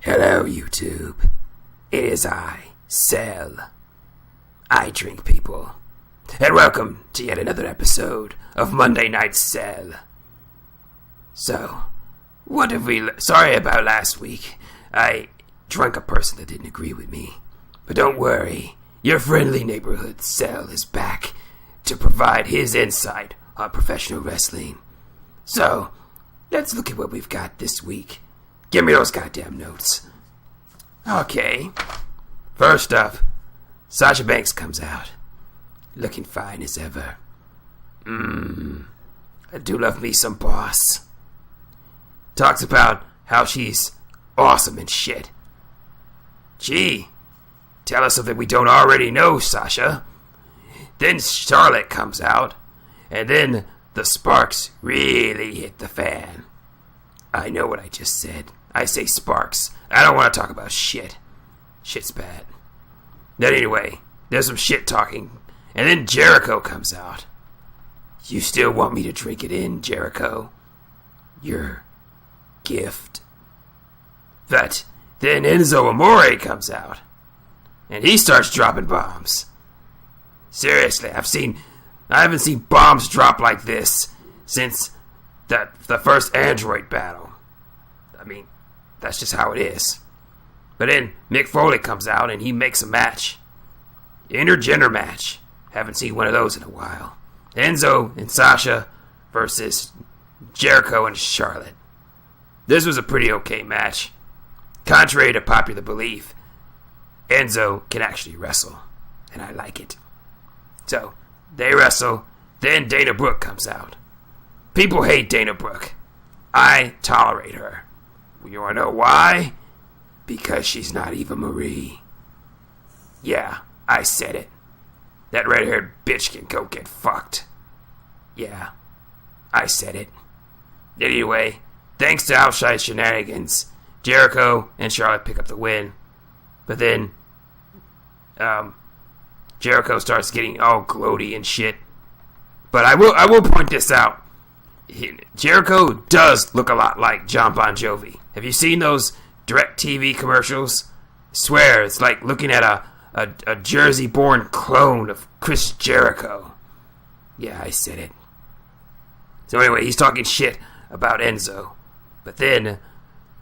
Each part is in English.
Hello, YouTube. It is I, Cell. I drink people. And welcome to yet another episode of Monday Night Cell. So, what have we... Sorry about last week. I drunk a person that didn't agree with me. But don't worry. Your friendly neighborhood Cell is back to provide his insight on professional wrestling. So, let's look at what we've got this week. Give me those goddamn notes. Okay. First up, Sasha Banks comes out. Looking fine as ever. I do love me some boss. Talks about how she's awesome and shit. Gee, tell us something we don't already know, Sasha. Then Charlotte comes out, and then the sparks really hit the fan. I know what I just said. I say sparks. I don't want to talk about shit. Shit's bad. But anyway, there's some shit talking. And then Jericho comes out. You still want me to drink it in, Jericho? Your gift. But then Enzo Amore comes out. And he starts dropping bombs. Seriously, I haven't seen bombs drop like this since the first Android battle. I mean, that's just how it is. But then Mick Foley comes out and he makes a match. Intergender match. Haven't seen one of those in a while. Enzo and Sasha versus Jericho and Charlotte. This was a pretty okay match. Contrary to popular belief, Enzo can actually wrestle. And I like it. So, they wrestle. Then Dana Brooke comes out. People hate Dana Brooke. I tolerate her. You wanna know why? Because she's not Eva Marie. Yeah, I said it. That red-haired bitch can go get fucked. Yeah, I said it. Anyway, thanks to outside shenanigans, Jericho and Charlotte pick up the win. But then, Jericho starts getting all gloaty and shit. But I will point this out. Jericho does look a lot like John Bon Jovi. Have you seen those DirecTV commercials? I swear, it's like looking at a Jersey-born clone of Chris Jericho. Yeah, I said it. So anyway, he's talking shit about Enzo. But then,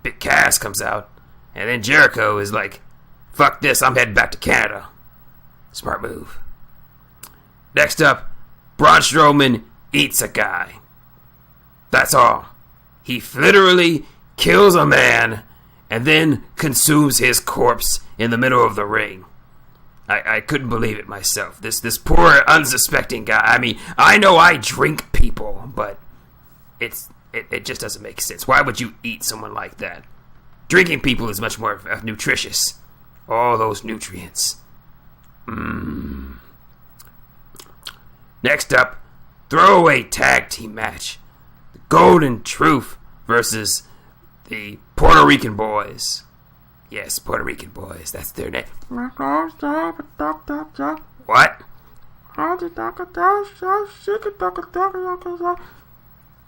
Big Cass comes out, and then Jericho is like, fuck this, I'm heading back to Canada. Smart move. Next up, Braun Strowman eats a guy. That's all. He literally kills a man and then consumes his corpse in the middle of the ring. I couldn't believe it myself. This poor, unsuspecting guy. I mean, I know I drink people, but it just doesn't make sense. Why would you eat someone like that? Drinking people is much more nutritious. All those nutrients. Next up, throwaway tag team match. The Golden Truth versus the Puerto Rican Boys. Yes, Puerto Rican Boys. That's their name. What?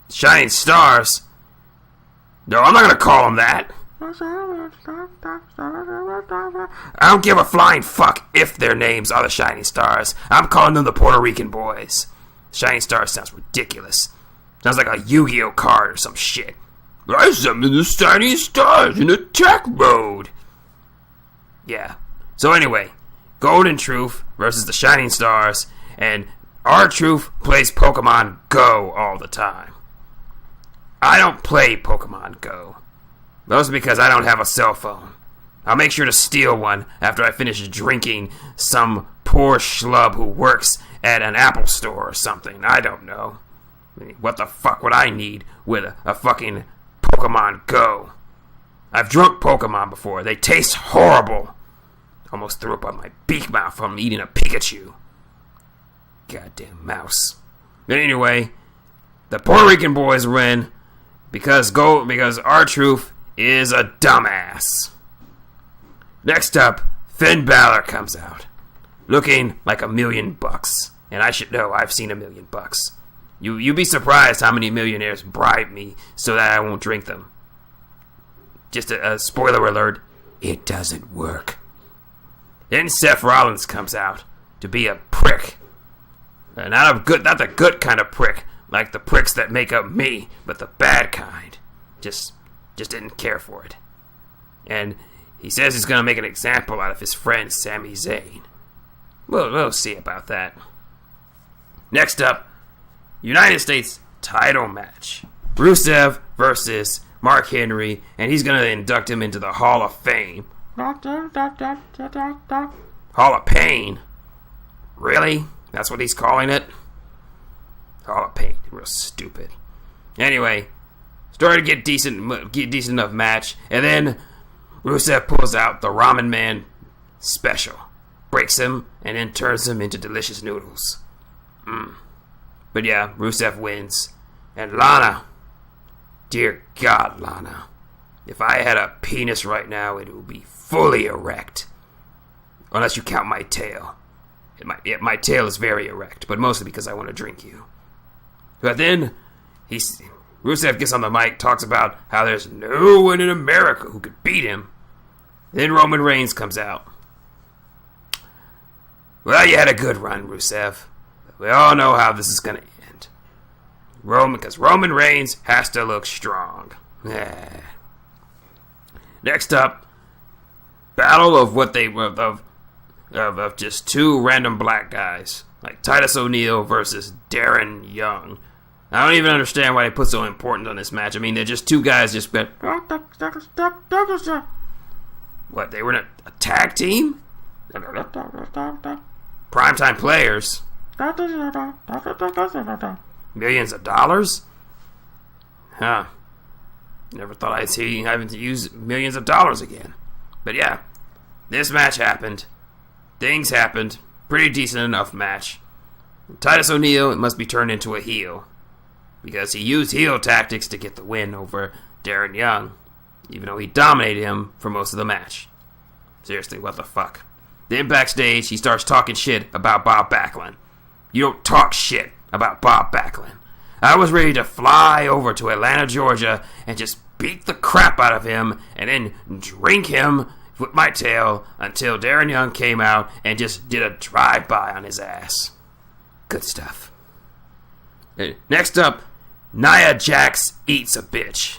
Shining Stars? No, I'm not gonna call them that. I don't give a flying fuck if their names are the Shining Stars. I'm calling them the Puerto Rican Boys. Shining Stars sounds ridiculous. Sounds like a Yu-Gi-Oh card or some shit. I summoned the Shining Stars in attack mode. Yeah. So anyway, Golden Truth versus the Shining Stars, and R-Truth plays Pokemon Go all the time. I don't play Pokemon Go. Mostly because I don't have a cell phone. I'll make sure to steal one after I finish drinking some poor schlub who works at an Apple store or something. I don't know. I mean, what the fuck would I need with a fucking Pokemon Go? I've drunk Pokemon before. They taste horrible. Almost threw up on my beak mouth from eating a Pikachu. Goddamn mouse. But anyway, the Puerto Rican Boys win because R-Truth is a dumbass. Next up, Finn Balor comes out, looking like $1 million. And I should know, I've seen $1 million. You'd be surprised how many millionaires bribe me so that I won't drink them. just a spoiler alert, it doesn't work. Then Seth Rollins comes out to be a prick. Not the good kind of prick, like the pricks that make up me, but the bad kind. Just didn't care for it. And he says he's gonna make an example out of his friend Sami Zayn. We'll see about that. Next up, United States title match. Rusev versus Mark Henry, and he's gonna induct him into the Hall of Fame. Hall of Pain? Really? That's what he's calling it? Hall of Pain. Real stupid. Anyway, started to get decent enough match, and then Rusev pulls out the Ramen Man special, breaks him, and then turns him into delicious noodles. But yeah, Rusev wins. And Lana, dear God, Lana, if I had a penis right now, it would be fully erect. Unless you count my tail. My tail is very erect, but mostly because I want to drink you. But then, Rusev gets on the mic, talks about how there's no one in America who could beat him. Then Roman Reigns comes out. Well, you had a good run, Rusev. We all know how this is going to end. Because Roman Reigns has to look strong. Next up, battle of of just two random black guys, like Titus O'Neil versus Darren Young. I don't even understand why they put so important on this match. I mean, they're just two guys just been... What, they were in a tag team? Primetime players. Millions of dollars? Huh. Never thought I'd see having to use millions of dollars again. But yeah, this match happened. Things happened. Pretty decent enough match. Titus O'Neil must be turned into a heel, because he used heel tactics to get the win over Darren Young, even though he dominated him for most of the match. Seriously, what the fuck? Then backstage, he starts talking shit about Bob Backlund. You don't talk shit about Bob Backlund. I was ready to fly over to Atlanta, Georgia, and just beat the crap out of him, and then drink him with my tail until Darren Young came out and just did a drive-by on his ass. Good stuff. Next up, Nia Jax eats a bitch.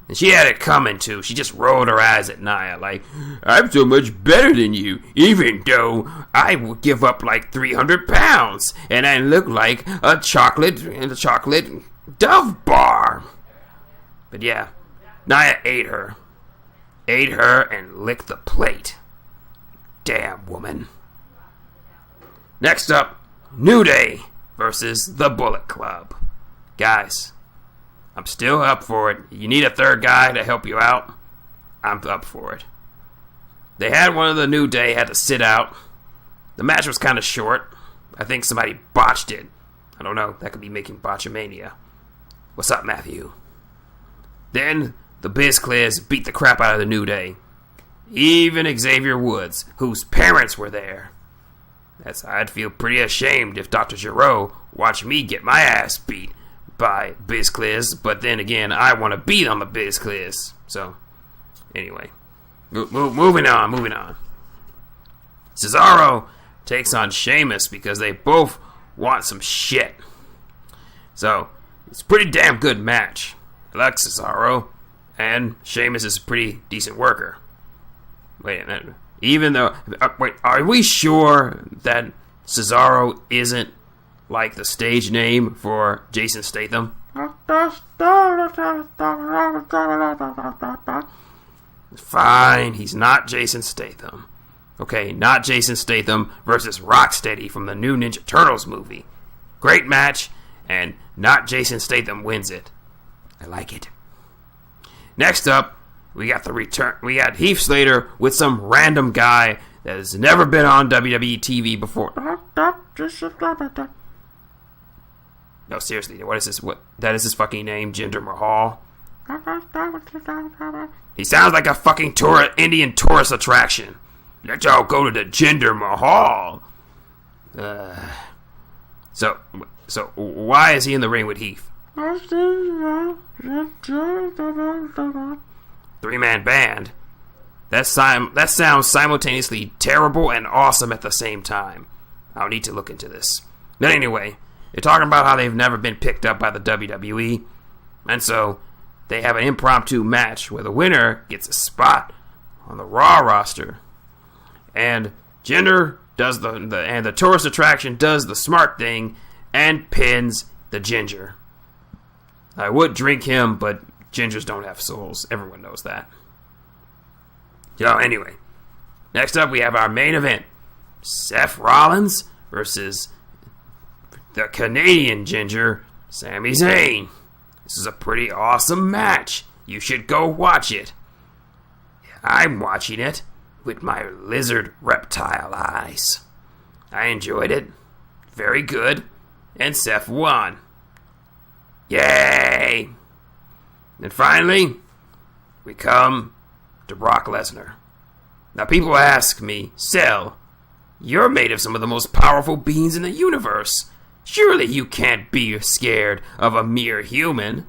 And she had it coming, too. She just rolled her eyes at Nia like, I'm so much better than you, even though I would give up like 300 pounds, and I look like a chocolate Dove bar. But yeah, Nia ate her. Ate her and licked the plate. Damn woman. Next up, New Day versus the Bullet Club. Guys, I'm still up for it. You need a third guy to help you out? I'm up for it. They had one of the New Day had to sit out. The match was kind of short. I think somebody botched it. I don't know. That could be making botchamania. What's up, Matthew? Then the Biz Clears beat the crap out of the New Day. Even Xavier Woods, whose parents were there. I'd feel pretty ashamed if Dr. Giroux watched me get my ass beat by Biz Clears, but then again, I want to beat on the Biz Clears. So, anyway. Moving on. Cesaro takes on Sheamus because they both want some shit. So, it's a pretty damn good match. I like Cesaro, and Sheamus is a pretty decent worker. Wait a minute. Even though... are we sure that Cesaro isn't like the stage name for Jason Statham? Fine, he's not Jason Statham. Okay, not Jason Statham versus Rocksteady from the new Ninja Turtles movie. Great match, and not Jason Statham wins it. I like it. Next up, we got the return. We got Heath Slater with some random guy that has never been on WWE TV before. No, seriously, what is this? That is his fucking name, Jinder Mahal. He sounds like a fucking Indian tourist attraction. Let's all go to the Jinder Mahal. So why is he in the ring with Heath? three-man band. That sounds simultaneously terrible and awesome at the same time. I'll need to look into this. But anyway, they're talking about how they've never been picked up by the WWE, and so they have an impromptu match where the winner gets a spot on the Raw roster. And Jinder does the tourist attraction does the smart thing and pins the Ginger. I would drink him, but Gingers don't have souls. Everyone knows that. So anyway, next up we have our main event. Seth Rollins versus the Canadian Ginger, Sami Zayn. This is a pretty awesome match. You should go watch it. I'm watching it with my lizard reptile eyes. I enjoyed it. Very good. And Seth won. Yay! And finally, we come to Brock Lesnar. Now people ask me, Cell, you're made of some of the most powerful beings in the universe. Surely you can't be scared of a mere human.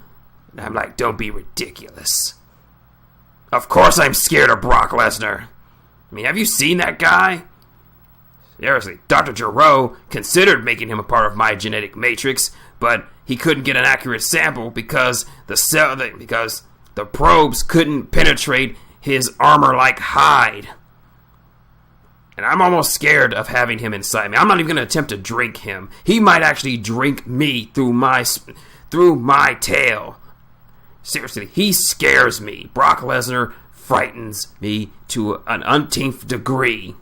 And I'm like, don't be ridiculous. Of course I'm scared of Brock Lesnar. I mean, have you seen that guy? Seriously, Dr. Giroux considered making him a part of my genetic matrix, but he couldn't get an accurate sample because the probes couldn't penetrate his armor-like hide. And I'm almost scared of having him inside me. I'm not even going to attempt to drink him. He might actually drink me through my tail. Seriously, he scares me. Brock Lesnar frightens me to an umpteenth degree.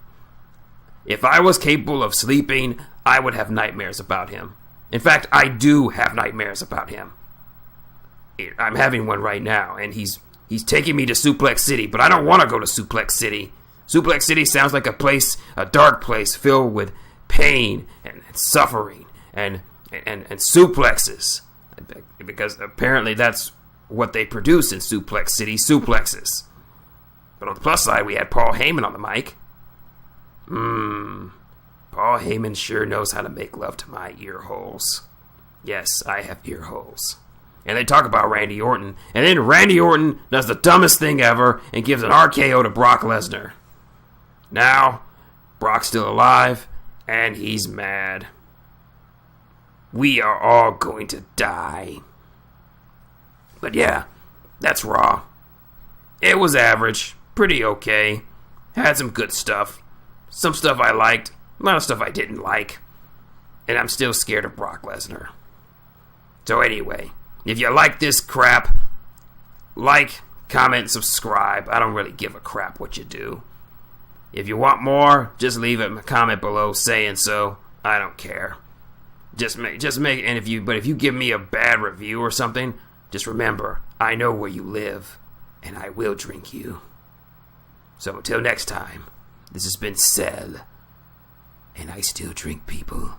If I was capable of sleeping, I would have nightmares about him. In fact, I do have nightmares about him. I'm having one right now, and he's taking me to Suplex City, but I don't want to go to Suplex City. Suplex City sounds like a dark place filled with pain and suffering and suplexes. Because apparently that's what they produce in Suplex City, suplexes. But on the plus side, we had Paul Heyman on the mic. Paul Heyman sure knows how to make love to my ear holes. Yes, I have ear holes. And they talk about Randy Orton. And then Randy Orton does the dumbest thing ever and gives an RKO to Brock Lesnar. Now, Brock's still alive, and he's mad. We are all going to die. But yeah, that's Raw. It was average, pretty okay. Had some good stuff. Some stuff I liked, a lot of stuff I didn't like. And I'm still scared of Brock Lesnar. So anyway, if you like this crap, like, comment, and subscribe. I don't really give a crap what you do. If you want more, just leave a comment below saying so. I don't care. Just make, and if you give me a bad review or something, just remember, I know where you live, and I will drink you. So until next time, this has been Cell, and I still drink people.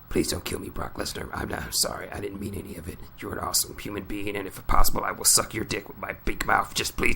Please don't kill me, Brock Lesnar. I'm sorry. I didn't mean any of it. You're an awesome human being, and if possible, I will suck your dick with my big mouth. Just please